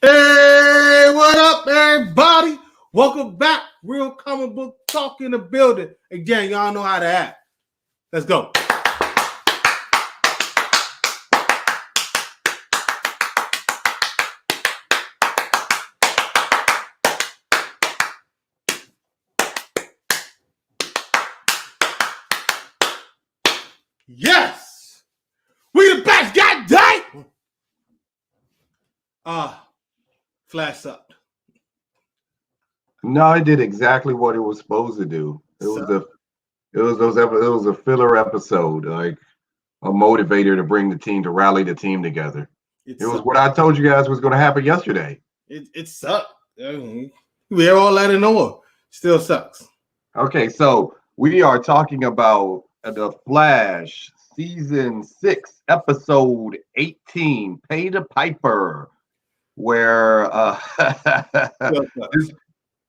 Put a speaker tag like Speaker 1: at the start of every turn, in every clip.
Speaker 1: Hey, what up, everybody? Welcome back. Real comic book talk in the building. Again, y'all know how to act. Let's go. Yes! We the best, goddamn! Flash sucked.
Speaker 2: No, it did exactly what it was supposed to do. It was a filler episode, like a motivator to bring the team, to rally the team together. It was what I told you guys was going to happen yesterday.
Speaker 1: It sucked. We're all letting know. Still sucks.
Speaker 2: Okay, so we are talking about The Flash, Season 6, Episode 18, Pay the Piper, where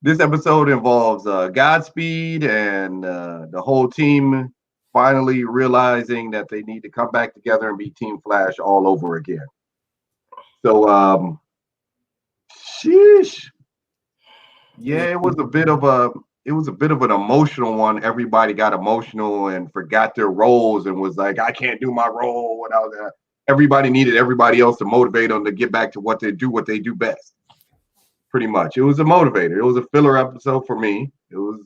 Speaker 2: this episode involves Godspeed and the whole team finally realizing that they need to come back together and be Team Flash all over again. So, sheesh. Yeah, it was a bit of an emotional one. Everybody got emotional and forgot their roles and was like, I can't do my role without that. Everybody needed everybody else to motivate them to get back to what they do best. Pretty much. It was a motivator. It was a filler episode for me. It was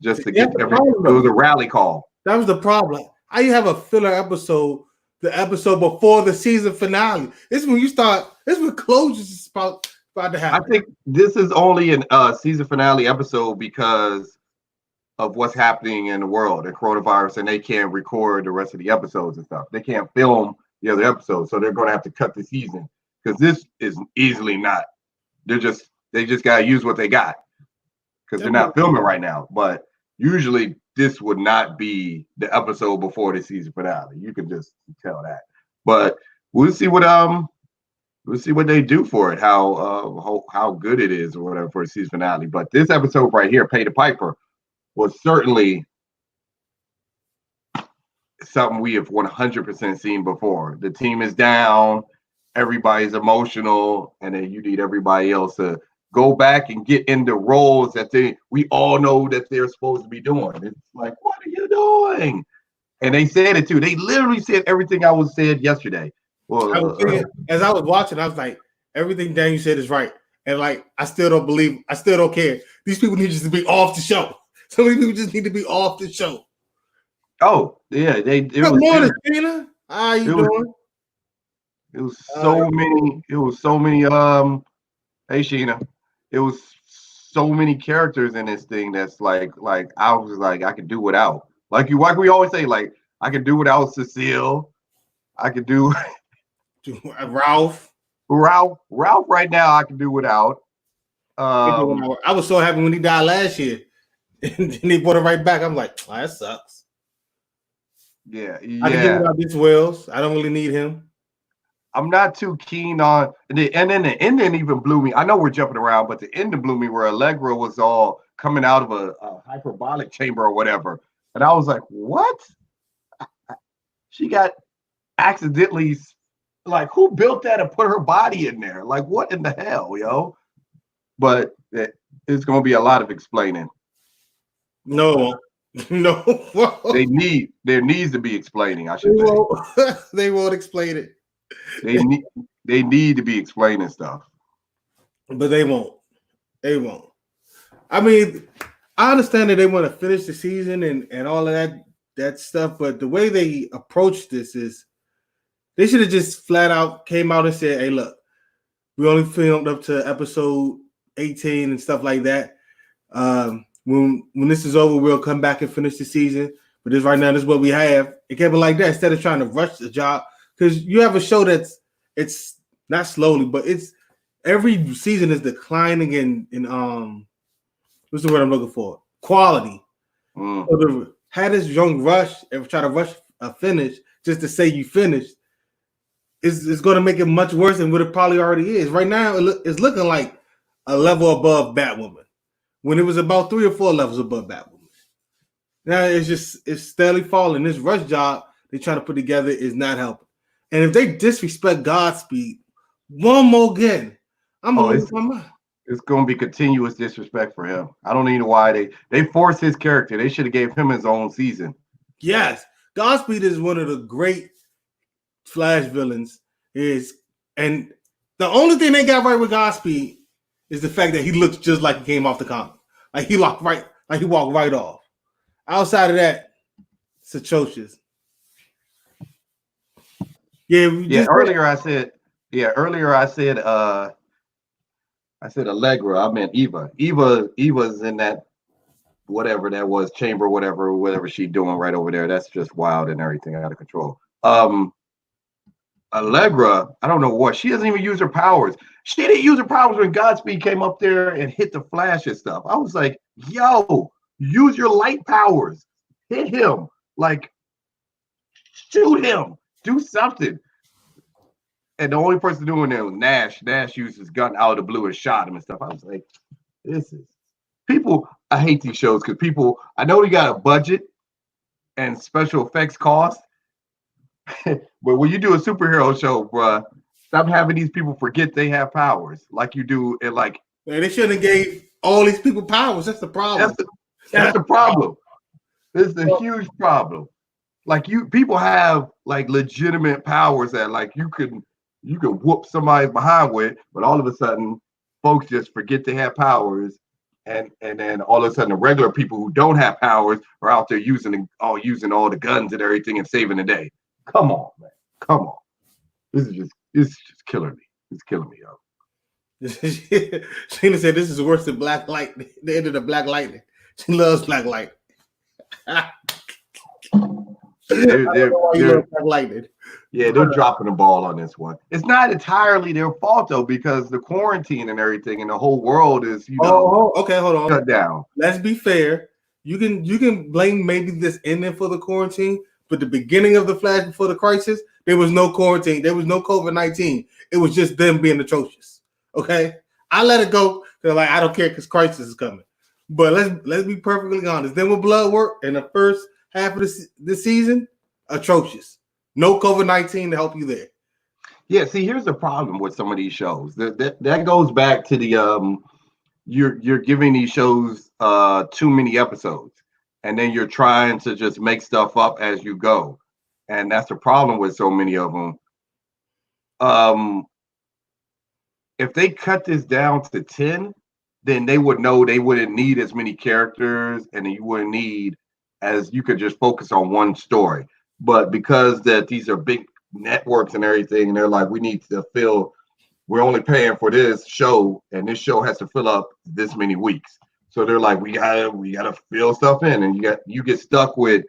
Speaker 2: just to get everything. It was a rally call.
Speaker 1: That was the problem. How you have a filler episode, the episode before the season finale? This is when you start. This is when closure is about to happen.
Speaker 2: I think this is only a season finale episode because of what's happening in the world, the coronavirus, and they can't record the rest of the episodes and stuff. They can't film the other episodes, so they're going to have to cut the season because this is easily not. They just got to use what they got because they're not filming right now. But usually this would not be the episode before the season finale. You can just tell that. But we'll see what they do for it, how good it is or whatever for the season finale. But this episode right here, Pay the Piper, was certainly something we have 100% seen before. The team is down, everybody's emotional, and then you need everybody else to go back and get into roles that we all know that they're supposed to be doing. It's like, what are you doing? And they said it too. They literally said everything I was said yesterday. Well,
Speaker 1: as I was watching, I was like, everything Daniel said is right. And like, I still don't care. These people need to be off the show. Some people just need to be off the show.
Speaker 2: Oh, yeah.
Speaker 1: Good morning, Tina. How you doing?
Speaker 2: It was so many. Hey, Sheena. It was so many characters in this thing that's like I was like, I could do without. Like we always say, like, I could do without Cecile. I could do
Speaker 1: Ralph
Speaker 2: right now. I can do without.
Speaker 1: I was so happy when he died last year, and then they brought him right back. I'm like, oh, that sucks.
Speaker 2: Yeah.
Speaker 1: I can do without this Wells. I don't really need him.
Speaker 2: I'm not too keen on and then the ending even blew me. I know we're jumping around, but the ending blew me where Allegra was all coming out of a hyperbolic chamber or whatever, and I was like, what? She got accidentally, like, who built that and put her body in there? Like, what in the hell, yo? But it's going to be a lot of explaining.
Speaker 1: No.
Speaker 2: There needs to be explaining, I should say.
Speaker 1: They won't explain it.
Speaker 2: They need to be explaining stuff.
Speaker 1: But they won't. I mean, I understand that they want to finish the season and all of that stuff, but the way they approach this is they should have just flat out came out and said, hey, look, we only filmed up to episode 18 and stuff like that. When this is over, we'll come back and finish the season. But this right now, this is what we have. It can't be like that instead of trying to rush the job. Because you have a show it's not slowly, but it's every season is declining in what's the word I'm looking for? Quality. So to have this young rush and try to rush a finish just to say you finished is going to make it much worse than what it probably already is. Right now, it's looking like a level above Batwoman when it was about 3 or 4 levels above Batwoman. Now it's steadily falling. This rush job they're trying to put together is not helping. And if they disrespect Godspeed one more again, I'm
Speaker 2: Oh,
Speaker 1: gonna lose my mind.
Speaker 2: it's going to be continuous disrespect for him. I don't even know why they forced his character. They should have gave him his own season.
Speaker 1: Yes, Godspeed is one of the great Flash villains. And the only thing they got right with Godspeed is the fact that he looks just like he came off the comic. Like he walked right off. Outside of that, it's atrocious.
Speaker 2: Yeah. Earlier I said Allegra. I meant Eva. Eva's in that whatever that was chamber, whatever she's doing right over there. That's just wild and everything out of control. Allegra, I don't know what. She doesn't even use her powers. She didn't use her powers when Godspeed came up there and hit the Flash and stuff. I was like, yo, use your light powers. Hit him. Like, shoot him. Do something. And the only person doing that was Nash. Nash used his gun out of the blue and shot him and stuff. I was like, this is people. I hate these shows because people, I know they got a budget and special effects cost. But when you do a superhero show, bruh, stop having these people forget they have powers like you do. And like,
Speaker 1: man, they shouldn't have gave all these people powers. That's the problem.
Speaker 2: That's the problem. This is a huge problem. Like people have like legitimate powers that like you can whoop somebody behind with, but all of a sudden, folks just forget they have powers, and then all of a sudden, the regular people who don't have powers are out there using all the guns and everything and saving the day. Come on, man. Come on. This is just killing me. It's killing me, yo.
Speaker 1: Sheena said this is worse than Black Lightning. The end of the Black Lightning. She loves Black Lightning.
Speaker 2: They're dropping the ball on this one. It's not entirely their fault though, because the quarantine and everything, and the whole world is
Speaker 1: okay, hold on,
Speaker 2: shut down.
Speaker 1: Let's be fair. You can blame maybe this ending for the quarantine, but the beginning of the Flash before the crisis, there was no quarantine, there was no COVID-19. It was just them being atrocious. Okay, I let it go because like I don't care because crisis is coming. But let's be perfectly honest. Then with Blood Work in the first half of this season, atrocious. No COVID-19 to help you there.
Speaker 2: Yeah, see, here's the problem with some of these shows. That goes back to the you're giving these shows too many episodes, and then you're trying to just make stuff up as you go, and that's the problem with so many of them. If they cut this down to 10, then they would know they wouldn't need as many characters, and you wouldn't need as you could just focus on one story. But because that these are big networks and everything, and they're like, we need to fill, we're only paying for this show, and this show has to fill up this many weeks. So they're like, we gotta fill stuff in, and you get stuck with,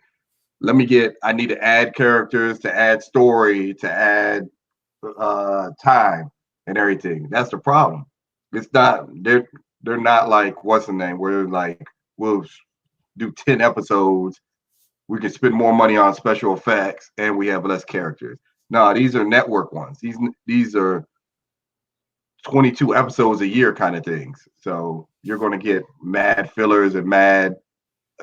Speaker 2: I need to add characters, to add story, to add time and everything. That's the problem. It's not they're not like what's the name? We're like, we'll do 10 episodes. We can spend more money on special effects and we have less characters. No, these are network ones. These are 22 episodes a year kind of things. So you're going to get mad fillers and mad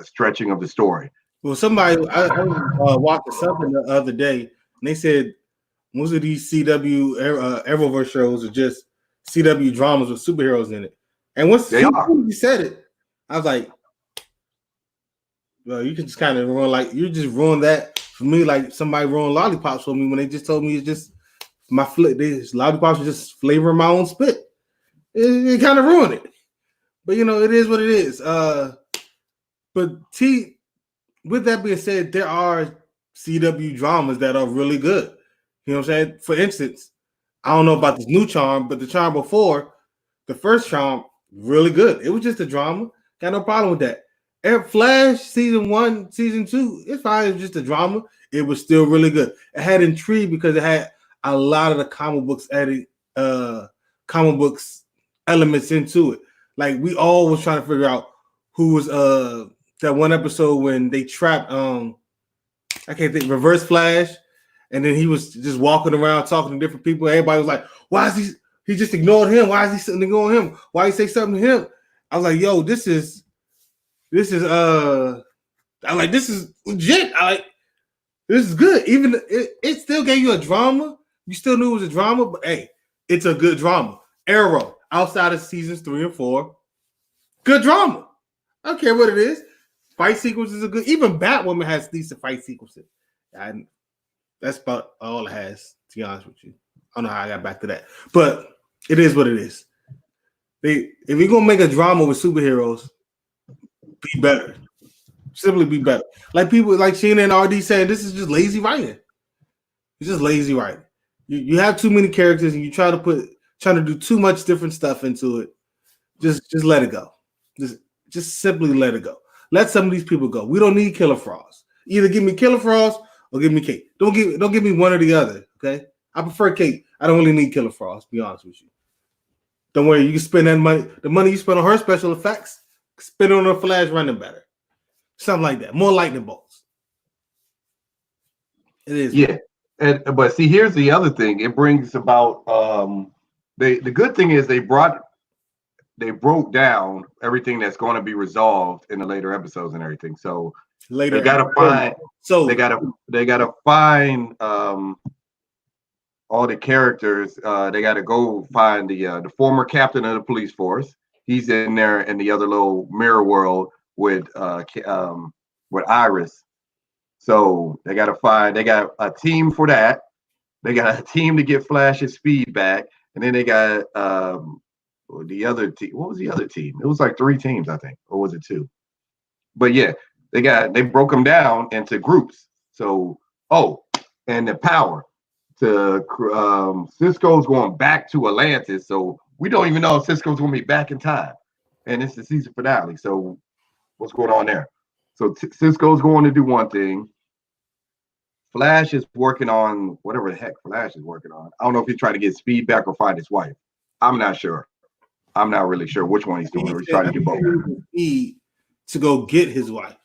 Speaker 2: stretching of the story.
Speaker 1: Well, I was watching something the other day, and they said most of these CW Arrowverse shows are just CW dramas with superheroes in it. And once you said it, I was like, well, you can just kind of ruin that for me, like somebody ruined lollipops for me when they just told me it's just these lollipops are just flavoring my own spit. It kind of ruined it. But it is what it is. But with that being said, there are CW dramas that are really good. You know what I'm saying? For instance, I don't know about this new charm, but the charm before, the first charm, really good. It was just a drama. Got no problem with that. Flash season 1, season 2, it's fine. It was just a drama. It was still really good. It had intrigue because it had a lot of the comic books elements into it. Like we all was trying to figure out who was that one episode when they trapped I can't think, Reverse Flash, and then he was just walking around talking to different people. Everybody was like, why is he just ignored him? Why is he sitting ignoring him? Why he say something to him? I was like, yo, this is legit. This is good. Even it still gave you a drama. You still knew it was a drama, but hey, it's a good drama. Arrow. outside of seasons 3 and 4. Good drama. I don't care what it is. Fight sequences are good. Even Batwoman has decent fight sequences. And that's about all it has, to be honest with you. I don't know how I got back to that. But it is what it is. If you're going to make a drama with superheroes, be better. Simply be better. Like people like Sheena and RD saying, this is just lazy writing. It's just lazy writing. You have too many characters and you trying to do too much different stuff into it. Just let it go. Just simply let it go. Let some of these people go. We don't need Killer Frost. Either give me Killer Frost or give me Kate. Don't give me one or the other. Okay. I prefer Kate. I don't really need Killer Frost, to be honest with you. Don't worry, you can spend that money. The money you spend on her special effects, spend it on her Flash running better. Something like that. More lightning bolts. It is.
Speaker 2: Yeah. But see, here's the other thing. It brings about the good thing is they broke down everything that's going to be resolved in the later episodes and everything. So
Speaker 1: later
Speaker 2: they gotta find all the characters. They gotta go find the former captain of the police force. He's in there in the other little mirror world with Iris. So they got a team for that. They got a team to get Flash's speed back, and then they got the other team. What was the other team? It was like 3 teams, I think, or was it 2? But yeah, they broke them down into groups. So and the power to Cisco's going back to Atlantis, so we don't even know if Cisco's going to be back in time, and it's the season finale. So what's going on there? So Cisco's going to do one thing. Flash is working on whatever the heck Flash is working on. I don't know if he's trying to get speed back or find his wife. I'm not sure. I'm not really sure which one he's doing. Or he's trying to do both.
Speaker 1: Speed to go get his wife.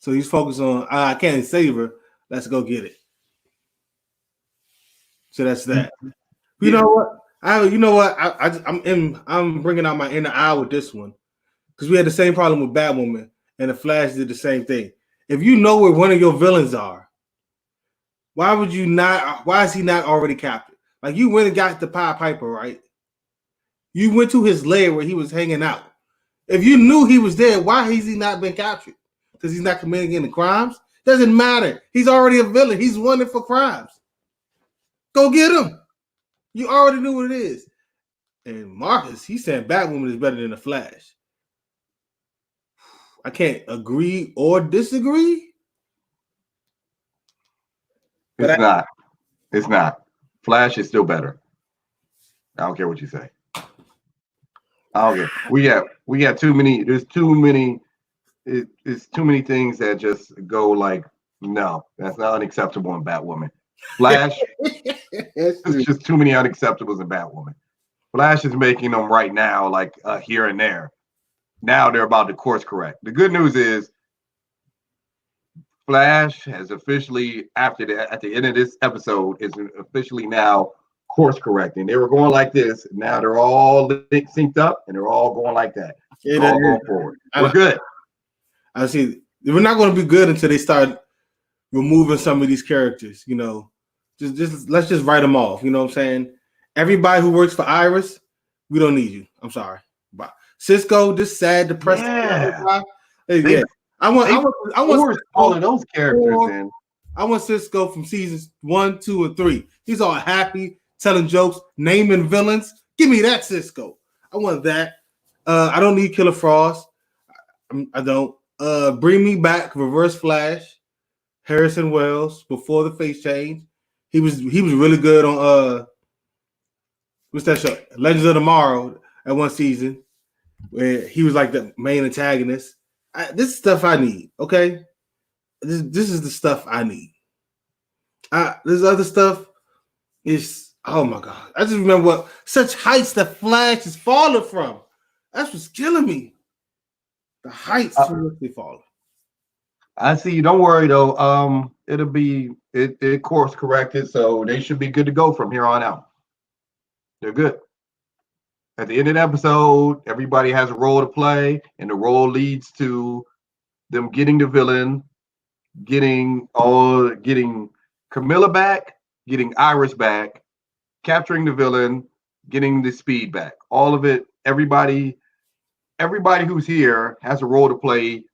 Speaker 1: So he's focused on I can't save her. Let's go get it. So that's that. You know what? I'm bringing out my inner eye with this one because we had the same problem with Batwoman, and the Flash did the same thing. If you know where one of your villains are, why would you not? Why is he not already captured? Like you went and got the Pied Piper, right? You went to his lair where he was hanging out. If you knew he was there, why has he not been captured? Because he's not committing any crimes? Doesn't matter. He's already a villain. He's wanted for crimes. Go get him. You already knew what it is. And Marcus, he said Batwoman is better than the Flash. I can't agree or disagree.
Speaker 2: It's not. Flash is still better. I don't care what you say. I don't care. We got too many. There's too many. It's too many things that just go like, no, that's not unacceptable in Batwoman. Flash, it's just too many unacceptables in Batwoman. Flash is making them right now, like here and there. Now they're about to course correct. The good news is Flash has officially, at the end of this episode, is officially now course correcting. They were going like this. Now they're all synced up, and they're all going like that. They're all going forward. We're good.
Speaker 1: I see. We're not going to be good until they start removing some of these characters. You know, just let's just write them off. You know what I'm saying? Everybody who works for Iris, we don't need you. I'm sorry. But Cisco, this sad, depressed.
Speaker 2: Yeah.
Speaker 1: I want
Speaker 2: all of those characters in.
Speaker 1: I want Cisco from seasons 1, 2, and 3. He's all happy, telling jokes, naming villains. Give me that Cisco. I want that. I don't need Killer Frost. I don't. Bring me back Reverse Flash, Harrison Wells before the face change. He was really good on what's that show? Legends of Tomorrow at one season where he was like the main antagonist. This is stuff I need, okay? This is the stuff I need. This other stuff is, oh my God. I just remember what such heights that Flash is falling from. That's what's killing me. The heights from which they falling.
Speaker 2: I see. Don't worry though. It'll be it course corrected, so they should be good to go from here on out. They're good. At the end of the episode, everybody has a role to play, and the role leads to them getting the villain, getting Camilla back, getting Iris back, capturing the villain, getting the speed back. All of it, everybody who's here has a role to play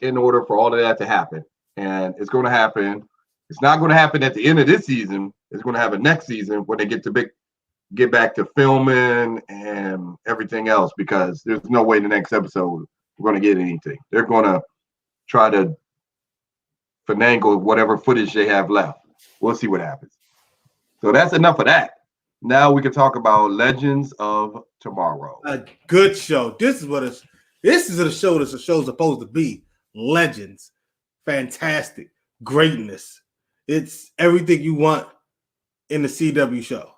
Speaker 2: in order for all of that to happen. And it's going to happen. It's not going to happen at the end of this season. It's going to happen next season when they get back to filming and everything else, because there's no way the next episode we're going to get anything. They're going to try to finagle whatever footage they have left. We'll see what happens. So that's enough of that. Now we can talk about Legends of Tomorrow.
Speaker 1: A good show. This is a show that's a show's supposed to be. Legends. Fantastic. Greatness. It's everything you want in the CW show.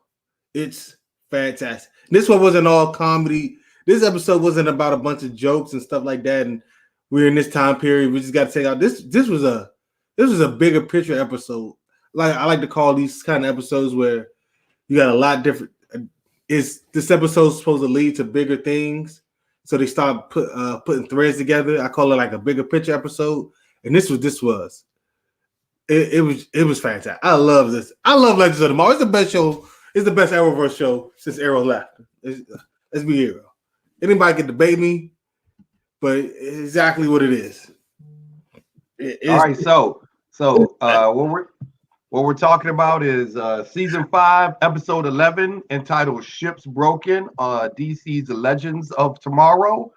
Speaker 1: It's fantastic. This one wasn't all comedy. This episode wasn't about a bunch of jokes and stuff like that. And we're in this time period. We just got to take out this was a bigger picture episode. Like I like to call these kind of episodes where you got a lot different. Is this episode supposed to lead to bigger things? So they start putting threads together. I call it like a bigger picture episode. And this was. It was fantastic. I love this. I love Legends of Tomorrow. It's the best show. It's the best Arrowverse show since Arrow left. Let's be real. Anybody can debate me, but it's exactly what it is.
Speaker 2: All right, so what we're talking about is season 5, episode 11, entitled "Ships Broken." DC's Legends of Tomorrow.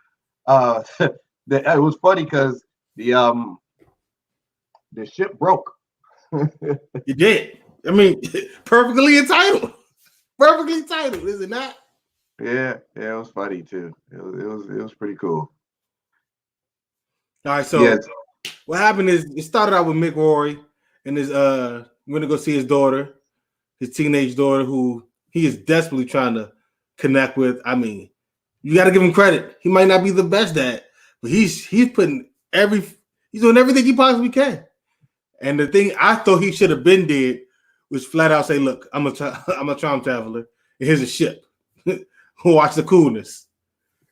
Speaker 2: It was funny because the ship broke.
Speaker 1: You did. I mean, perfectly entitled. Perfectly titled, is it not?
Speaker 2: Yeah, it was funny too. It was pretty cool.
Speaker 1: All right, so what happened is it started out with Mick Rory and his went to go see his daughter, his teenage daughter, who he is desperately trying to connect with. I mean, you got to give him credit. He might not be the best dad, but he's doing everything he possibly can. And the thing I thought he should have been did was flat out say, "Look, I'm a time traveler, and here's a ship. Watch the coolness."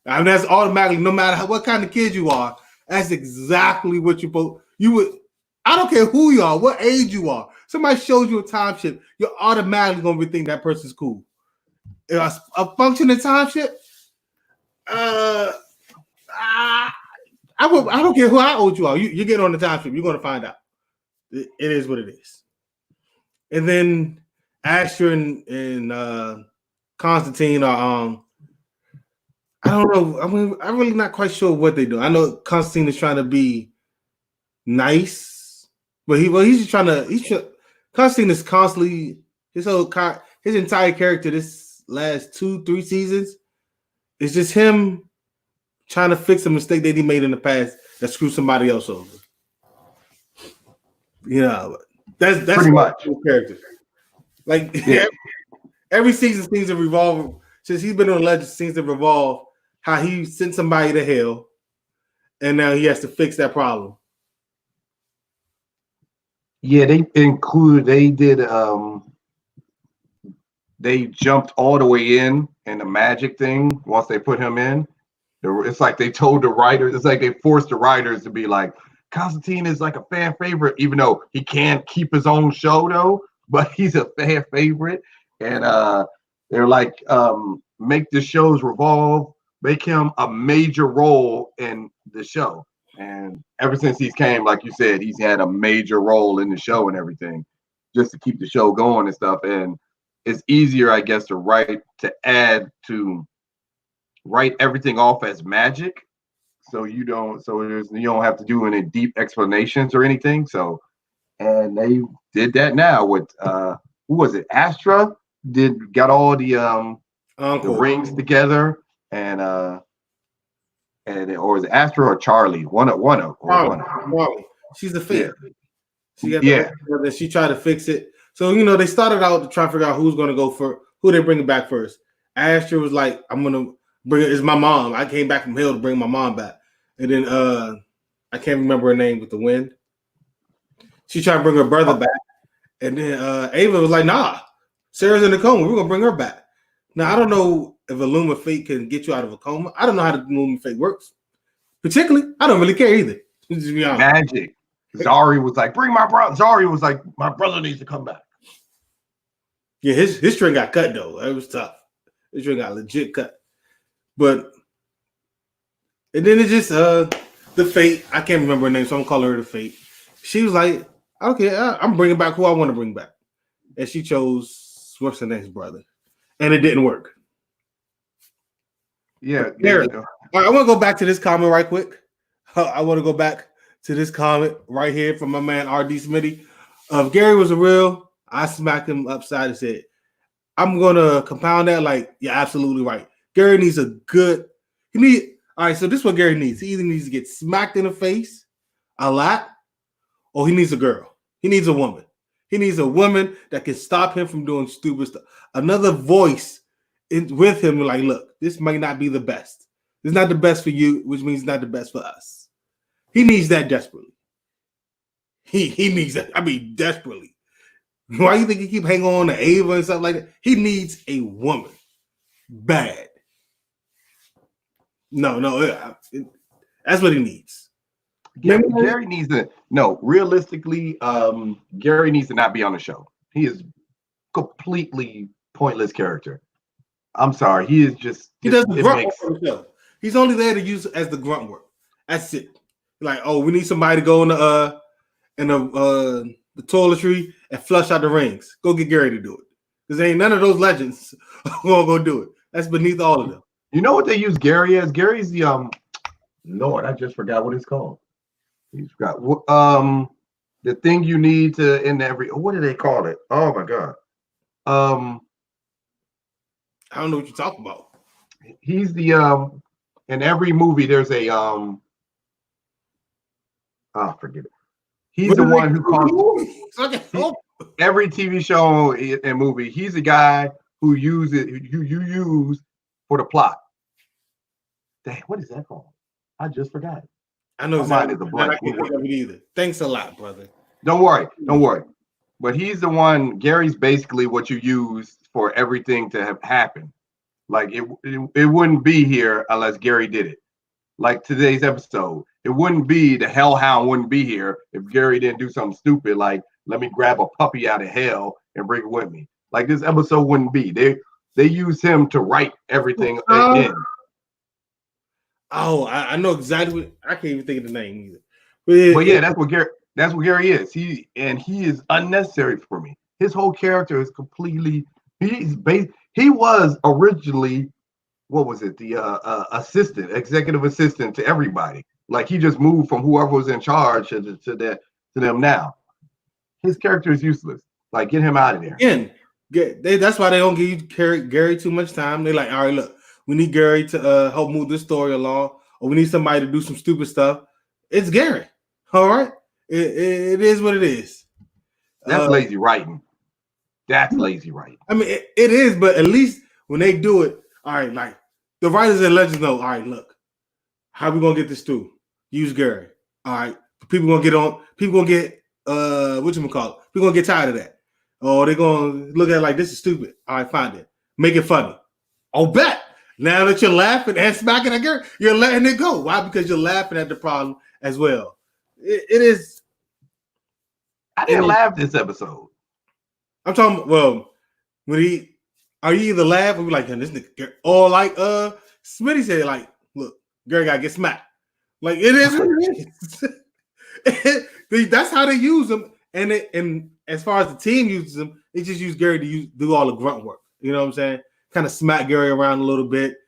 Speaker 1: I mean, that's automatically, no matter what kind of kid you are, that's exactly what you would. I don't care who you are, what age you are. Somebody shows you a time ship, you're automatically gonna think that person's cool. A functioning time ship, I don't care how old you are. You get on the time ship, you're gonna find out. It is what it is. And then Asher and Constantine are I don't know. I mean, I'm really not quite sure what they do. I know Constantine is trying to be nice, but he's just trying to. Constantine is constantly his entire character this last 2-3 seasons. It's just him trying to fix a mistake that he made in the past that screwed somebody else over. Yeah, that's
Speaker 2: pretty much
Speaker 1: character. Like every season seems to revolve since he's been on Legends. Seems to revolve how he sent somebody to hell, and now he has to fix that problem.
Speaker 2: Yeah, they jumped all the way in the magic thing once they put him in. It's like they told the writers. It's like they forced the writers to be like, Constantine is like a fan favorite, even though he can't keep his own show though, but he's a fan favorite. And they're like, make the shows revolve, make him a major role in the show. And ever since he's came, like you said, he's had a major role in the show and everything, just to keep the show going and stuff. And it's easier, I guess, to write everything off as magic. So you don't have to do any deep explanations or anything. So, and they did that now with who was it? Astra got all the rings together, and or is it Astra or Charlie? One of
Speaker 1: Charlie. She's the favorite. Yeah. She tried to fix it. So they started out to try to figure out who's going to go for who they bring back first. Astra was like, "I'm going to bring it. It's my mom. I came back from hell to bring my mom back." And then I can't remember her name with the wind. She tried to bring her brother back. And then Ava was like, "Nah, Sarah's in a coma. We're gonna bring her back." Now I don't know if Illuma Fate can get you out of a coma. I don't know how the Illuma Fate works. Particularly, I don't really care either. Just to be honest.
Speaker 2: Magic. Zari was like, "Bring my brother." Zari was like, "My brother needs to come back."
Speaker 1: Yeah, his string got cut though. It was tough. This drink got legit cut. But and then it just the Fate. I can't remember her name, so I'm calling her the Fate. She was like, okay, I'm bringing back who I want to bring back, and she chose what's the next brother, and it didn't work.
Speaker 2: Yeah,
Speaker 1: Gary, all right, I want to go back to this comment right quick. I want to go back to this comment right here from my man RD Smitty. If Gary was a real, I smacked him upside and said, I'm gonna compound that. Like, you're absolutely right. Gary needs a good. All right. So this is what Gary needs. He either needs to get smacked in the face a lot, or he needs a girl. He needs a woman. He needs a woman that can stop him from doing stupid stuff. Another voice with him, like, look, this might not be the best. It's not the best for you, which means it's not the best for us. He needs that desperately. He needs that. I mean, desperately. Why you think he keep hanging on to Ava and stuff like that? He needs a woman. Bad. No, that's what he needs.
Speaker 2: Gary needs to realistically, Gary needs to not be on the show. He is completely pointless character. I'm sorry. He is just
Speaker 1: he does the grunt work on the show. He's only there to use as the grunt work. That's it. Like, oh, we need somebody to go in the toiletry and flush out the rings. Go get Gary to do it. Because ain't none of those legends gonna go do it. That's beneath all of them.
Speaker 2: You know what they use Gary as? Gary's the Lord, I just forgot what it's called. He's got the thing you need to in every. What do they call it? Oh my god.
Speaker 1: I don't know what you're talking about.
Speaker 2: He's the in every movie there's a forget it. He's the one who calls every TV show and movie. He's the guy who you use for the plot. Dang, what is that called? I just forgot.
Speaker 1: I know exactly. I can't think of it either. Thanks a lot, brother.
Speaker 2: Don't worry. But he's the one. Gary's basically what you use for everything to have happened. Like it wouldn't be here unless Gary did it. Like today's episode, it wouldn't be the Hellhound wouldn't be here if Gary didn't do something stupid like let me grab a puppy out of hell and bring it with me. Like this episode wouldn't be. They use him to write everything in.
Speaker 1: Oh, I know exactly what I can't even think of the name either.
Speaker 2: But yeah, that's what Gary is. He is unnecessary for me. His whole character is completely he was originally what was it? The executive assistant to everybody. Like he just moved from whoever was in charge to them now. His character is useless. Like get him out of there.
Speaker 1: Again, that's why they don't give you Gary too much time. They're like, all right, look, we need Gary to help move this story along, or we need somebody to do some stupid stuff. It's Gary. All right. It is what it is.
Speaker 2: That's lazy writing. That's lazy writing.
Speaker 1: I mean, it is, but at least when they do it, all right, like the writers and legends know, all right, look, how we gonna get this through? Use Gary. All right. People gonna get whatchamacallit? People gonna get tired of that. Oh, they're gonna look at it like this is stupid. All right, find it. Make it funny. Oh, bet. Now that you're laughing and smacking at Gary, you're letting it go. Why? Because you're laughing at the problem as well. It is.
Speaker 2: I didn't laugh this episode.
Speaker 1: I'm talking. Well, you either laugh or be like, this nigga, or like Smitty said, like, look, Gary gotta get smacked. Like it is what it is. That's how they use them, and as far as the team uses them, they just use Gary to do all the grunt work. You know what I'm saying? Kind of smack Gary around a little bit.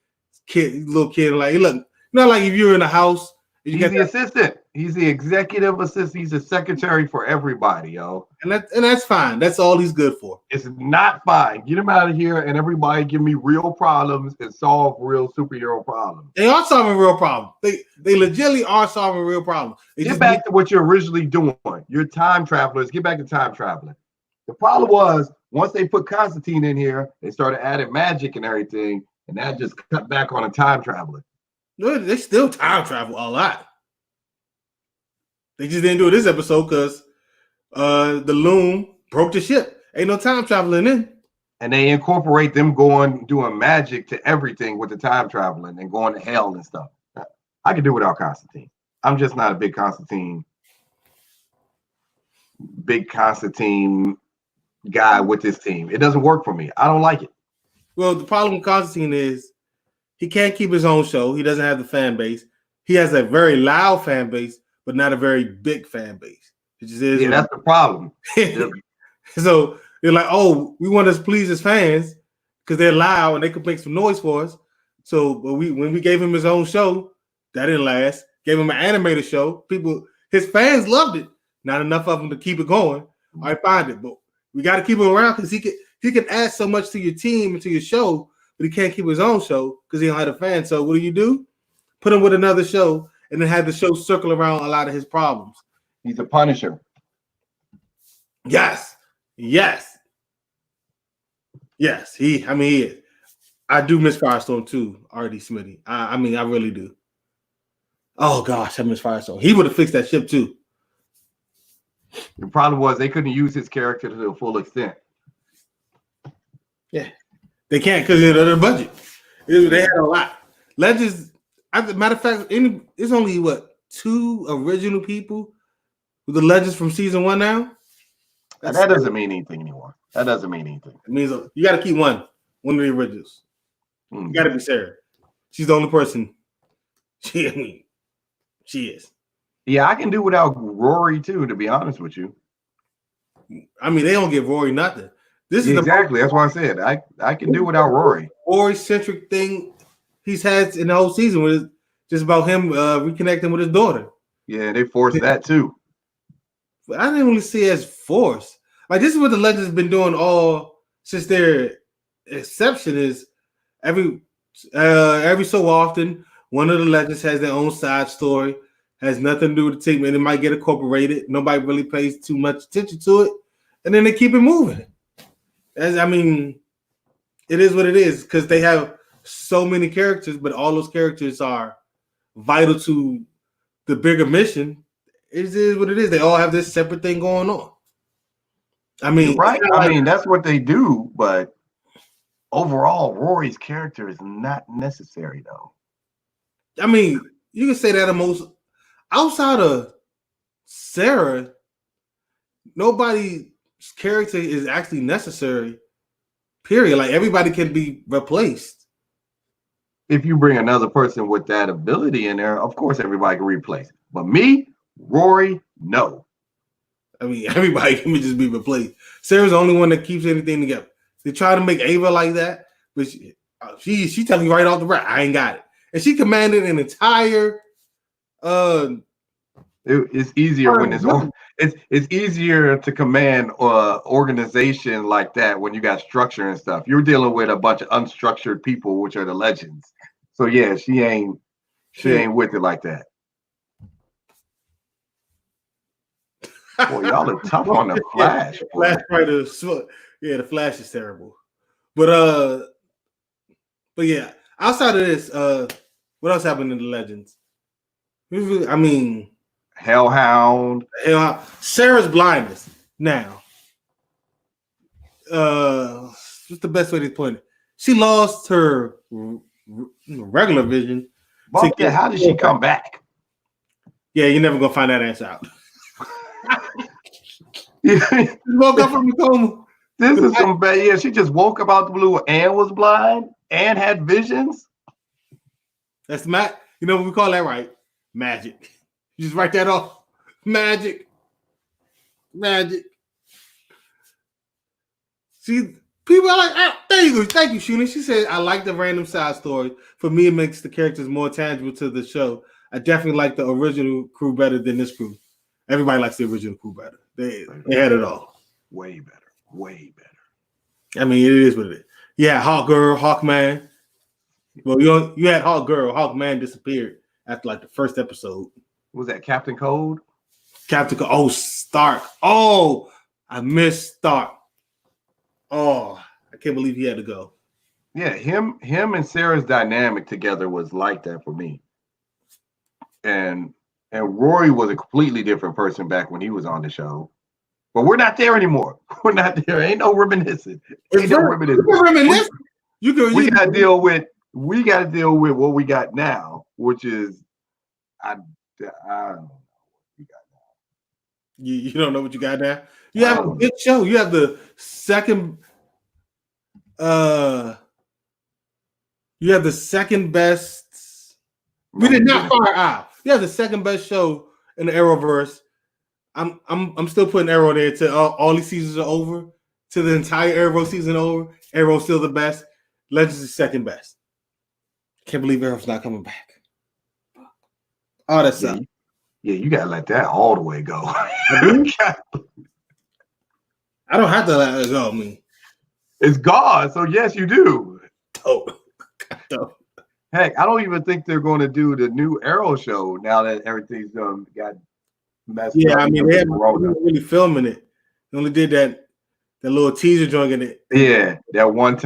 Speaker 1: Little kid, like, hey, look, not like if you're in the house.
Speaker 2: He's the assistant. He's the executive assistant. He's the secretary for everybody, yo.
Speaker 1: And that's fine. That's all he's good for.
Speaker 2: It's not fine. Get him out of here, and everybody give me real problems and solve real superhero problems.
Speaker 1: They are solving real problems. They legitimately are solving real problems.
Speaker 2: Get back to what you're originally doing. You're time travelers. Get back to time traveling. The problem was once they put Constantine in here, they started adding magic and everything, and that just cut back on the time traveling.
Speaker 1: No, they still time travel a lot. They just didn't do it this episode because the loom broke the ship. Ain't no time traveling in.
Speaker 2: And they incorporate them doing magic to everything with the time traveling and going to hell and stuff. I could do without Constantine. I'm just not a big Constantine guy with this team. It doesn't work for me. I don't like it.
Speaker 1: Well, the problem with Constantine is he can't keep his own show. He doesn't have the fan base. He has a very loud fan base, but not a very big fan base. It just is.
Speaker 2: Yeah, that's the problem.
Speaker 1: So they're like, oh, we want to please his fans because they're loud and they could make some noise for us. So, but when we gave him his own show, that didn't last. Gave him an animated show. His fans loved it. Not enough of them to keep it going. I find it, but we got to keep him around because he can add so much to your team and to your show, but he can't keep his own show because he don't have a fan. So what do? Put him with another show and then have the show circle around a lot of his problems.
Speaker 2: He's a Punisher.
Speaker 1: Yes. He is. I do miss Firestorm too, R.D. Smitty. I really do. Oh gosh, I miss Firestorm. He would have fixed that ship too.
Speaker 2: The problem was they couldn't use his character to the full extent.
Speaker 1: Yeah, they can't because of their budget. They had a lot. Legends. As a matter of fact, it's only 2 original people with the Legends from season 1 now.
Speaker 2: That doesn't mean anything anymore. That doesn't mean anything.
Speaker 1: It means you got to keep one of the originals. You got to be Sarah. She's the only person. She is.
Speaker 2: Yeah, I can do without Rory too, to be honest with you.
Speaker 1: I mean, they don't give Rory nothing. This is
Speaker 2: exactly. That's why I said I can do without Rory.
Speaker 1: Rory-centric thing he's had in the whole season was just about him reconnecting with his daughter.
Speaker 2: Yeah, they forced that too.
Speaker 1: But I didn't really see it as forced. Like, this is what the Legends have been doing all since their exception is every so often one of the Legends has their own side story, has nothing to do with the team, and it might get incorporated. Nobody really pays too much attention to it, and then they keep it moving. It is what it is because they have so many characters, but all those characters are vital to the bigger mission. It is what it is. They all have this separate thing going on.
Speaker 2: You're right. That's what they do, but overall, Rory's character is not necessary, though.
Speaker 1: You can say that outside of Sarah, nobody's character is actually necessary. Period. Like, everybody can be replaced.
Speaker 2: If you bring another person with that ability in there, of course everybody can replace. But me, Rory, no.
Speaker 1: Everybody can just be replaced. Sarah's the only one that keeps anything together. They try to make Ava like that, but she telling you right off the bat, I ain't got it. And she commanded an entire.
Speaker 2: It's easier when it's easier to command organization like that when you got structure and stuff. You're dealing with a bunch of unstructured people, which are the Legends. So yeah, she ain't with it like that. Boy, y'all are tough on the Flash.
Speaker 1: The Flash is terrible. But yeah, outside of this, what else happened in the Legends?
Speaker 2: Hellhound.
Speaker 1: Sarah's blindness. Now, what's the best way to put it? She lost her regular vision.
Speaker 2: How did she come back?
Speaker 1: Yeah, you're never gonna find that answer out. She woke up from the coma.
Speaker 2: This is some bad. Yeah, she just woke up out the blue and was blind and had visions.
Speaker 1: That's you know what we call that, right? Magic. You just write that off. Magic. See, people are like, there you go. Thank you, Sheena. She said, I like the random side story. For me, it makes the characters more tangible to the show. I definitely like the original crew better than this crew. Everybody likes the original crew better. They had it all.
Speaker 2: Way better.
Speaker 1: It is what it is. Yeah, Hawk Girl, Hawkman. Well, you had Hawk Girl. Hawkman disappeared after like the first episode.
Speaker 2: Was that Captain Cold?
Speaker 1: Oh, Stark. Oh, I missed Stark. Oh, I can't believe he had to go.
Speaker 2: Yeah, him and Sarah's dynamic together was like that for me. And Rory was a completely different person back when he was on the show. But we're not there anymore. We're not there. Ain't no reminiscing. We got to deal with what we got now, which is I don't know what we got now.
Speaker 1: You don't know what you got now? You have a good show. You have the second You have the second best. We did not fire out. You have the second best show in the Arrowverse. I'm still putting Arrow there to all these seasons are over. To the entire Arrow season over. Arrow's still the best. Legends is second best. Can't believe Arrow's not coming back. Oh, that sucks.
Speaker 2: Yeah, you gotta let that all the way go.
Speaker 1: I don't have to let it go. I mean,
Speaker 2: it's gone. So yes, you do.
Speaker 1: Dope.
Speaker 2: Heck, I don't even think they're going to do the new Arrow show now that everything's got messed up.
Speaker 1: Yeah, I mean, they haven't really filming it. They only did that little teaser joint in it.
Speaker 2: Yeah, that one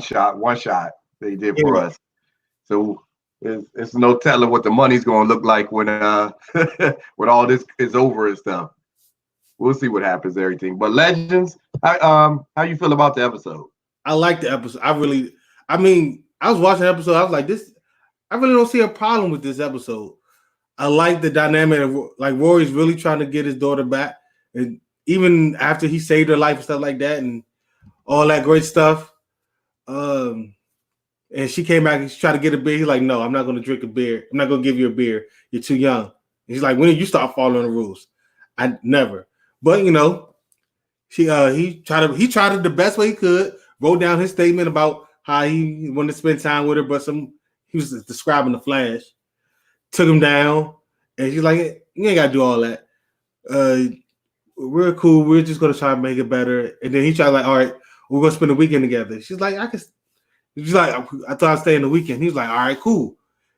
Speaker 2: shot they did for us. So it's no telling what the money's going to look like when when all this is over and stuff. We'll see what happens. Everything, but Legends. How you feel about the episode?
Speaker 1: I like the episode. I mean, I was watching the episode. I was like, this. I really don't see a problem with this episode. I like the dynamic of like Rory's really trying to get his daughter back, and even after he saved her life and stuff like that, and all that great stuff. And she came back and she tried to get a beer. He's like, no, I'm not going to drink a beer. I'm not going to give you a beer. You're too young. And he's like, when did you start following the rules? I never. But he tried it the best way he could. Wrote down his statement about how he wanted to spend time with her, but he was describing the Flash. Took him down, and she's like, you ain't got to do all that. We're cool. We're just going to try to make it better. And then he tried like, all right, we're going to spend the weekend together. She's like, she's like, I thought I'd stay in the weekend. He was like, all right, cool.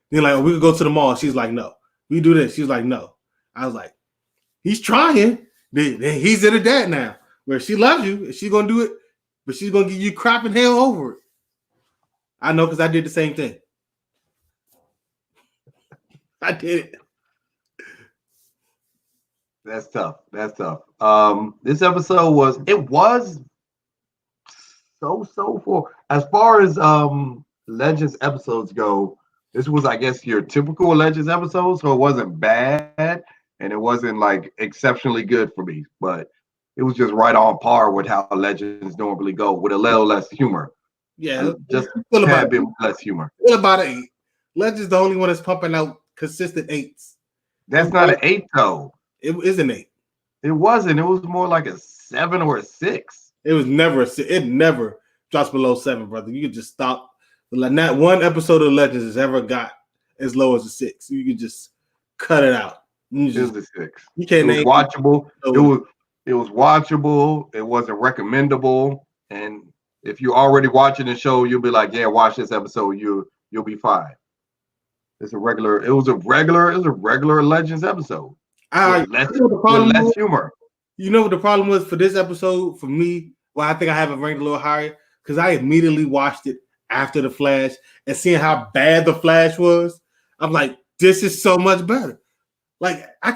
Speaker 1: Then like, we could go to the mall. She's like, no. We do this. She's like, no. I was like, he's trying. Then he's in a dad now, where she loves you and she's gonna do it, but she's gonna give you crap and hell over it. I know because I did the same thing. I did it.
Speaker 2: That's tough. This episode was so for as far as Legends episodes go. This was, I guess, your typical Legends episode, so it wasn't bad and it wasn't like exceptionally good for me, but it was just right on par with how Legends normally go, with a little less humor.
Speaker 1: Yeah,
Speaker 2: just a tad bit less humor.
Speaker 1: What about 8? Legends the only one that's pumping out consistent 8s.
Speaker 2: That's not an 8 though.
Speaker 1: It is an 8.
Speaker 2: It wasn't. It was more like a 7 or a 6.
Speaker 1: It was never a 6. It never drops below 7, brother. You could just stop. Not one episode of Legends has ever got as low as a 6. You could just cut it out.
Speaker 2: It was a 6.
Speaker 1: You can't.
Speaker 2: It was watchable. It was watchable. It wasn't recommendable. And if you're already watching the show, you'll be like, yeah, watch this episode. You'll be fine. It was a regular Legends episode. With less humor.
Speaker 1: You know what the problem was for this episode for me? Well, I think I have it ranked a little higher because I immediately watched it after the Flash and seeing how bad the Flash was. I'm like, this is so much better. Like, I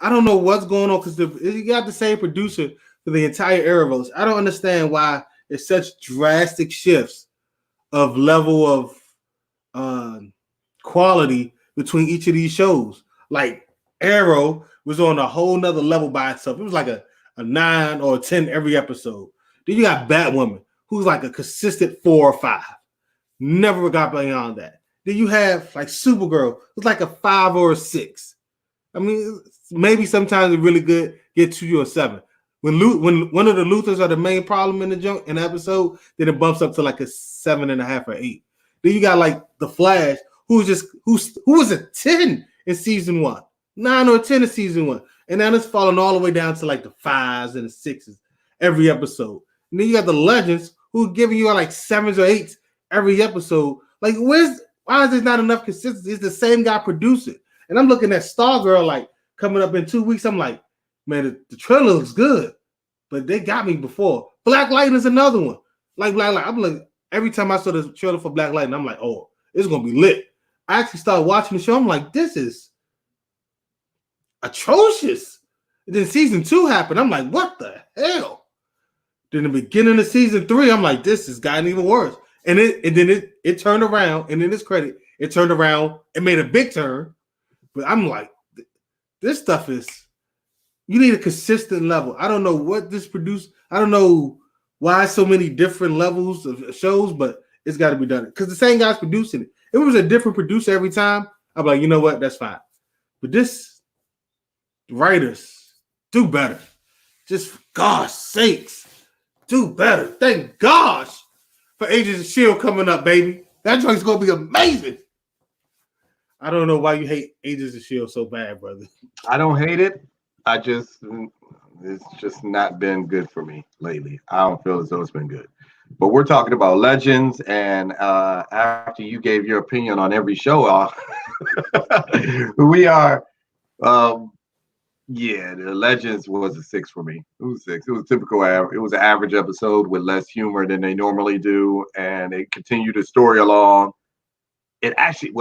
Speaker 1: don't know what's going on because you got the same producer for the entire Arrowverse. I don't understand why it's such drastic shifts of level of quality between each of these shows. Like, Arrow was on a whole nother level by itself. It was like a 9 or a 10 every episode. Then you got Batwoman, who's like a consistent 4 or 5. Never got beyond that. Then you have like Supergirl, who's like a 5 or a 6. I mean, maybe sometimes it's really good, get to you a 7. When one of the Luthers are the main problem in the episode, then it bumps up to like a 7.5 or 8. Then you got like the Flash, who was a 10 in season 1, 9 or 10 in season 1, and now it's falling all the way down to like the 5s and the 6s every episode. And then you got the Legends, who are giving you like 7s or 8s every episode. Like, why is there not enough consistency? It's the same guy producing. And I'm looking at Stargirl like coming up in 2 weeks. I'm like, man, the trailer looks good, but they got me before. Black Lightning is another one. Like Black Lightning, I'm like, every time I saw the trailer for Black Lightning, I'm like, oh, it's gonna be lit. I actually started watching the show. I'm like, this is atrocious. And then season 2 happened. I'm like, what the hell? Then the beginning of season 3, I'm like, this has gotten even worse. And then it turned around, and in this credit, it turned around and made a big turn. But I'm like, this stuff is, you need a consistent level. I don't know what this produced. I don't know why so many different levels of shows, but it's got to be done. Because the same guy's producing it. If it was a different producer every time, I'd be like, you know what? That's fine. But this, writers, do better. Just for God's sakes, do better. Thank gosh for Agents of S.H.I.E.L.D. coming up, baby. That joint's going to be amazing. I don't know why you hate Agents of S.H.I.E.L.D. so bad, brother.
Speaker 2: I don't hate it. It's just not been good for me lately. I don't feel as though it's been good. But we're talking about Legends, and after you gave your opinion on every show, we are, yeah, the Legends was a 6 for me. It was 6. It was typical. It was an average episode with less humor than they normally do, and it continued the story along. It actually,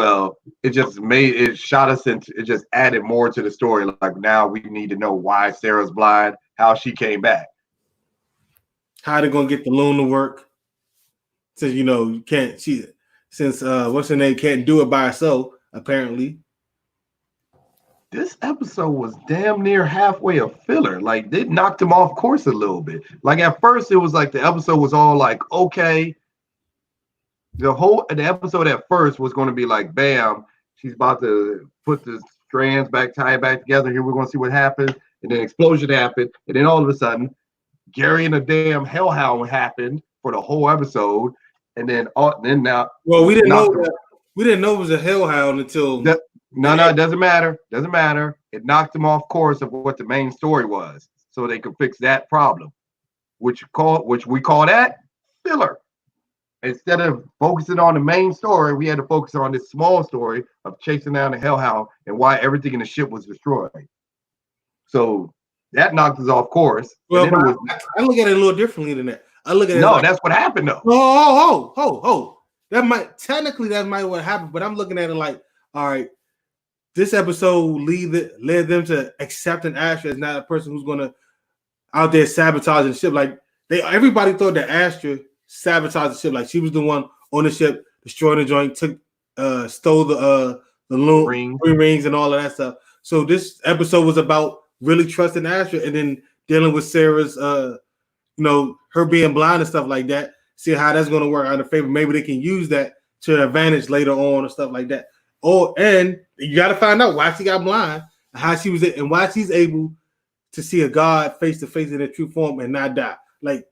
Speaker 2: it shot us into, it just added more to the story. Like now we need to know why Sarah's blind, how she came back.
Speaker 1: How they gonna get the loan to work? Since you can't. Since what's her name can't do it by herself. Apparently,
Speaker 2: this episode was damn near halfway a filler. Like they knocked him off course a little bit. Like at first, it was like the episode was all like okay. The episode at first was going to be like, bam, she's about to put the strands back, tie it back together. Here we're going to see what happens, and then explosion happened, and then all of a sudden, Gary and the damn hellhound happened for the whole episode, and then now.
Speaker 1: Well, we didn't know that. We didn't know it was a hellhound until.
Speaker 2: No, it doesn't matter. Doesn't matter. It knocked them off course of what the main story was, so they could fix that problem, which we call that filler. Instead of focusing on the main story, we had to focus on this small story of chasing down the hellhound and why everything in the ship was destroyed. So that knocked us off course.
Speaker 1: Well, I look at it a little differently than that. I look at it.
Speaker 2: No, that's what happened though.
Speaker 1: That might what happened, but I'm looking at it like, all right, this episode led them to accepting Astra as not a person who's gonna out there sabotaging the ship. Like everybody thought that Astra sabotaged the ship, like she was the one on the ship, destroyed the joint, stole the rings and all of that stuff. So this episode was about really trusting Astra and then dealing with Sarah's, her being blind and stuff like that. See how that's going to work out in favor. Maybe they can use that to their advantage later on and stuff like that. And you got to find out why she got blind, how she was, and why she's able to see a God face to face in their true form and not die. Like.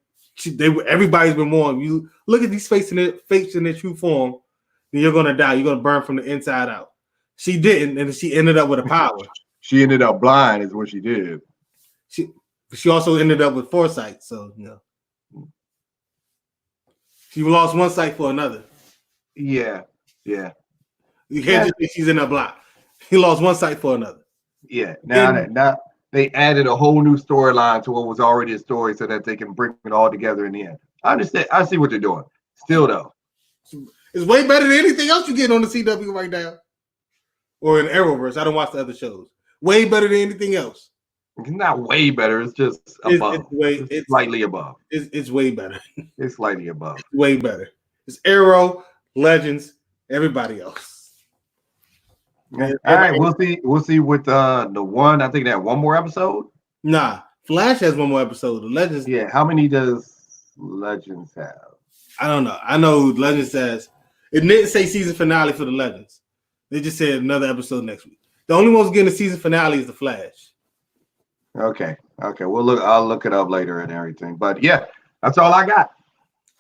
Speaker 1: Everybody's been warned. You look at these faces in their true form, then you're gonna die. You're gonna burn from the inside out. She didn't, and she ended up with a power.
Speaker 2: She ended up blind, is what she did.
Speaker 1: She also ended up with foresight. So she lost one sight for another.
Speaker 2: Yeah. You
Speaker 1: can't just say she's in a block. He lost one sight for another.
Speaker 2: Yeah. Now they added a whole new storyline to what was already a story so that they can bring it all together in the end. I understand. I see what they're doing. Still, though.
Speaker 1: It's way better than anything else you get on the CW right now. Or in Arrowverse. I don't watch the other shows. Way better than anything else.
Speaker 2: It's not way better. It's just above. It's slightly above.
Speaker 1: It's way better.
Speaker 2: It's slightly above.
Speaker 1: Way better. It's Arrow, Legends, everybody else.
Speaker 2: Yeah. All right, we'll see with the one. I think they have one more episode.
Speaker 1: Nah, Flash has one more episode. The Legends.
Speaker 2: Yeah, how many does Legends have?
Speaker 1: I don't know. I know Legends says it didn't say season finale for the Legends. They just said another episode next week. The only one's getting the season finale is the Flash.
Speaker 2: Okay. I'll look it up later and everything. But yeah, that's all I got.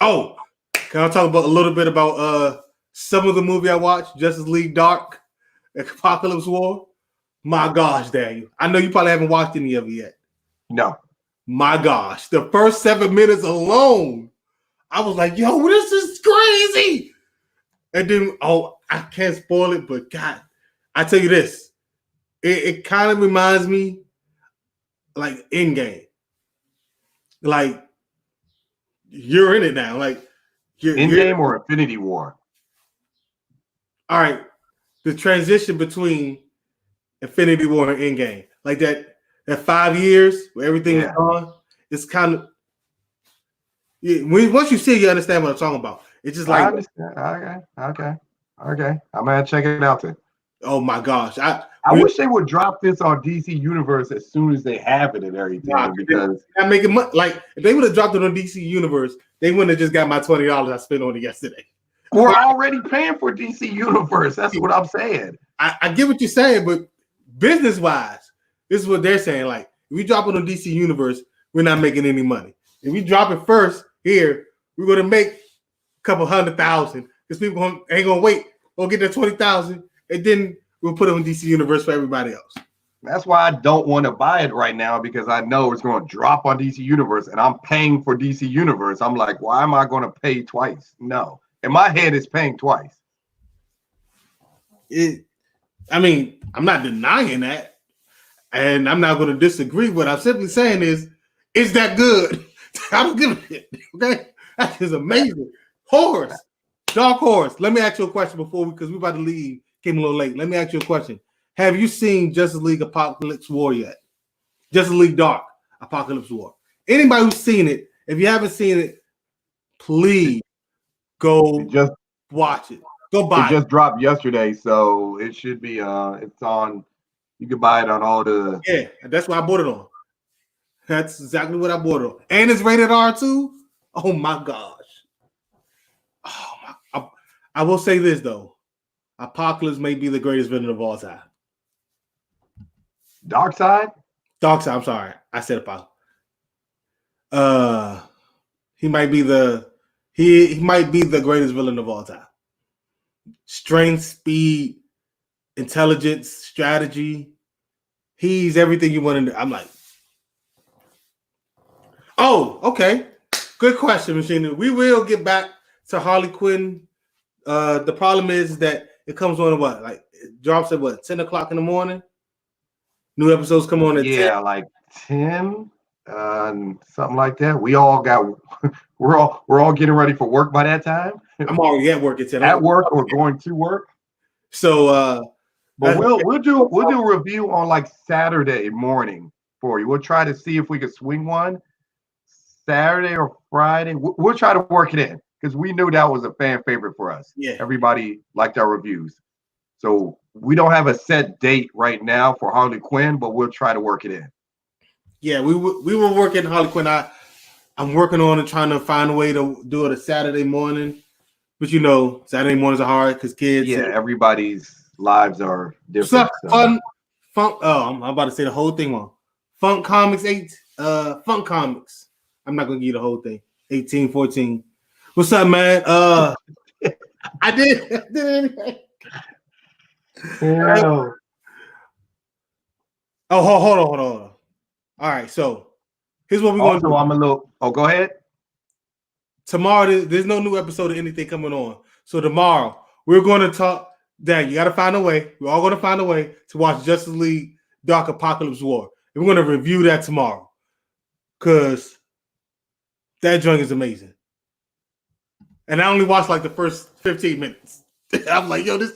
Speaker 1: Oh, can I talk about a little bit about some of the movie I watched, Justice League Dark? Apocalypse War. My gosh, Daniel. I know you probably haven't watched any of it yet.
Speaker 2: No.
Speaker 1: My gosh. The first 7 minutes alone, I was like, yo, this is crazy. And then, I can't spoil it, but God, I tell you this. It kind of reminds me like Endgame. Like, you're in it now. Like,
Speaker 2: Endgame or Infinity War?
Speaker 1: All right. The transition between Infinity War and Endgame, like that 5 years where everything is gone, it's kind of once you see it, you understand what I'm talking about. It's just like
Speaker 2: I understand. Okay. I'm gonna check it out then.
Speaker 1: Oh my gosh, I
Speaker 2: wish they would drop this on DC Universe as soon as they have it and everything because
Speaker 1: I'm making money. Like if they would have dropped it on DC Universe, they wouldn't have just got my $20 I spent on it yesterday.
Speaker 2: We're already paying for DC Universe. That's what I'm saying.
Speaker 1: I get what you're saying, but business wise, this is what they're saying. Like, if we drop it on DC Universe, we're not making any money. If we drop it first here, we're gonna make a couple 100,000 because people ain't gonna wait. We'll get their 20,000, and then we'll put it on DC Universe for everybody else.
Speaker 2: That's why I don't want to buy it right now, because I know it's going to drop on DC Universe, and I'm paying for DC Universe. I'm like, why am I going to pay twice? No. In my head, it's paying twice.
Speaker 1: I mean, I'm not denying that, and I'm not going to disagree. What I'm simply saying is that good? I don't give a shit. Okay, that is amazing. Dark Horse. Let me ask you a question because we're about to leave. Came a little late. Let me ask you a question. Have you seen Justice League Apocalypse War yet? Justice League Dark Apocalypse War. Anybody who's seen it, if you haven't seen it, please go watch it. Go buy it.
Speaker 2: It just dropped yesterday, so it should be it's on. You can buy it on all the.
Speaker 1: Yeah, that's what I bought it on. That's exactly what I bought it on. And it's rated R too. Oh my gosh. Oh my. I will say this though. Apocalypse may be the greatest villain of all time.
Speaker 2: Darkseid?
Speaker 1: Darkseid, I'm sorry. I said Apocalypse. He might be the greatest villain of all time. Strength, speed, intelligence, strategy. He's everything you want to do. I'm like, oh, okay. Good question, Machine. We will get back to Harley Quinn. The problem is that it comes on what? Like it drops at what, 10 o'clock in the morning? New episodes come on at 10?
Speaker 2: Like 10, something like that. We're all getting ready for work by that time.
Speaker 1: I'm already at work at 10.
Speaker 2: At work or going to work.
Speaker 1: So
Speaker 2: but we'll do a review on like Saturday morning for you. We'll try to see if we can swing one Saturday or Friday. We'll try to work it in because we knew that was a fan favorite for us.
Speaker 1: Yeah.
Speaker 2: Everybody liked our reviews. So we don't have a set date right now for Harley Quinn, but we'll try to work it in.
Speaker 1: Yeah, we were working Harley Quinn. I'm working on it, trying to find a way to do it a Saturday morning. But you know, Saturday mornings are hard because kids.
Speaker 2: Yeah, everybody's lives are different.
Speaker 1: Funk. Oh, I'm about to say the whole thing wrong. Funk Comics 8. Funk Comics. I'm not gonna give you the whole thing. 1814. What's up, man? I did anyway.
Speaker 2: Yeah.
Speaker 1: Oh, hold on. All right, so here's what we're going to do.
Speaker 2: Go ahead.
Speaker 1: Tomorrow, there's no new episode of anything coming on. So tomorrow, we're going to talk that you got to find a way. We're all going to find a way to watch Justice League Dark Apocalypse War. And we're going to review that tomorrow because that joint is amazing. And I only watched like the first 15 minutes. I'm like, yo, this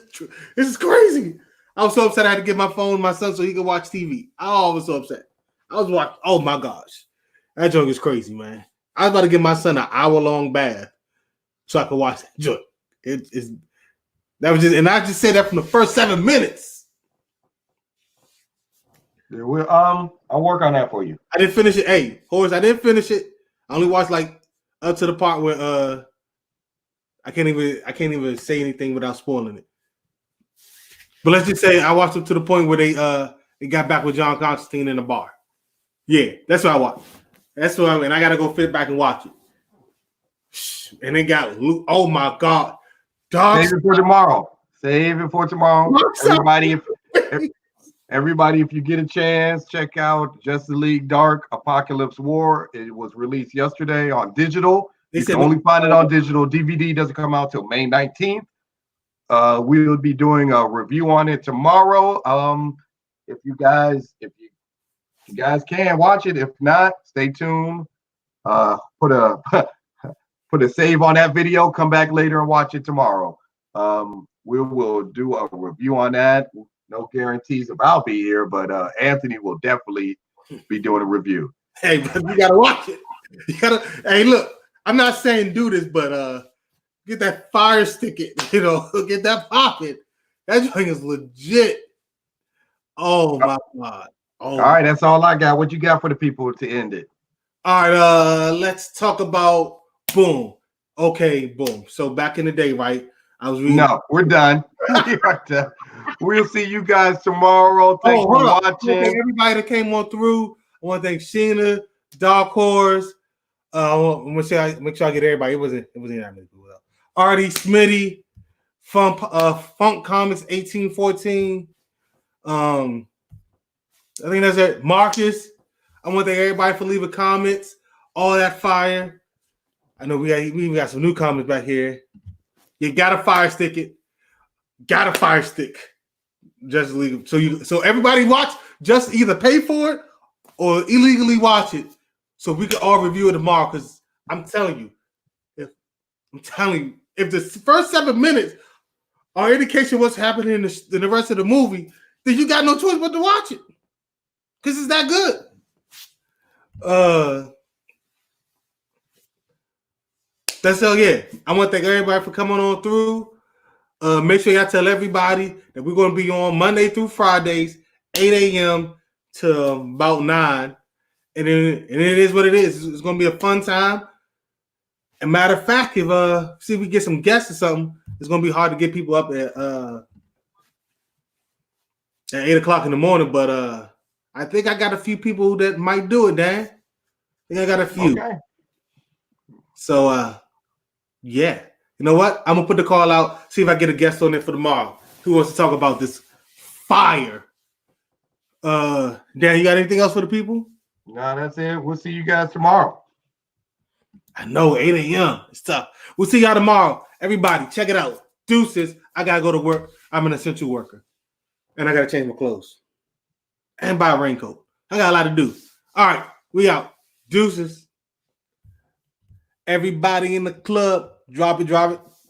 Speaker 1: is crazy. I was so upset I had to give my phone to my son so he could watch TV. I was so upset. I was watching. Oh my gosh, that joint is crazy, man. I was about to give my son an hour-long bath so I could watch that joint. And I just said that from the first 7 minutes.
Speaker 2: Yeah, I'll work on that for you.
Speaker 1: I didn't finish it. Hey, Horace, I didn't finish it. I only watched like up to the part where I can't even say anything without spoiling it. But let's just say I watched up to the point where they got back with John Constantine in the bar. Yeah, that's what I watched. That's what and I gotta go fit back and watch it. And they got oh my god.
Speaker 2: Save it for tomorrow. Everybody, if you get a chance, check out Justice League Dark Apocalypse War. It was released yesterday on digital. You can only find it on digital. DVD doesn't come out till May 19th. We will be doing a review on it tomorrow. If you guys can watch it. If not, stay tuned. Put a save on that video. Come back later and watch it tomorrow. We will do a review on that. No guarantees if I'll be here, but Anthony will definitely be doing a review.
Speaker 1: Hey, but you gotta watch it. Hey, look. I'm not saying do this, but get that fire stick it, get that popping. That joint is legit. Oh my god. Oh.
Speaker 2: All right, that's all I got. What you got for the people to end it?
Speaker 1: All right, let's talk about boom. Okay, boom. So back in the day, right? I was reading.
Speaker 2: No, we're done. We are done. We'll see you guys tomorrow. Thanks for
Speaker 1: Hold on. I want to thank
Speaker 2: watching.
Speaker 1: everybody that came on through. I want to thank Sheena, Dark Horse. I'm gonna say make sure I get everybody. It wasn't that many people. Artie, Smitty, Funk Comics 1814. I think that's it. Marcus. I want to thank everybody for leaving comments. All that fire. I know we got some new comments back here. You gotta fire stick it. Gotta fire stick. Just legal. So everybody watch. Just either pay for it or illegally watch it, so we can all review it tomorrow. Because I'm telling you, if the first 7 minutes are indication of what's happening in the rest of the movie, then you got no choice but to watch it. Because it's that good. That's all. Yeah, I want to thank everybody for coming on through. Make sure y'all tell everybody that we're going to be on Monday through Fridays, 8 a.m. to about 9. And it is what it is. It's going to be a fun time. And matter of fact, if see if we get some guests or something, it's going to be hard to get people up at 8 o'clock in the morning. But I think I got a few people that might do it, Dan. I think I got a few.
Speaker 2: Okay.
Speaker 1: So, yeah. You know what? I'm going to put the call out, see if I get a guest on there for tomorrow. Who wants to talk about this fire? Dan, you got anything else for the people?
Speaker 2: No, that's it. We'll see you guys tomorrow.
Speaker 1: I know, 8 a.m. It's tough. We'll see y'all tomorrow. Everybody, check it out. Deuces. I got to go to work. I'm an essential worker. And I got to change my clothes. And buy a raincoat. I got a lot to do. All right. We out. Deuces. Everybody in the club. Drop it.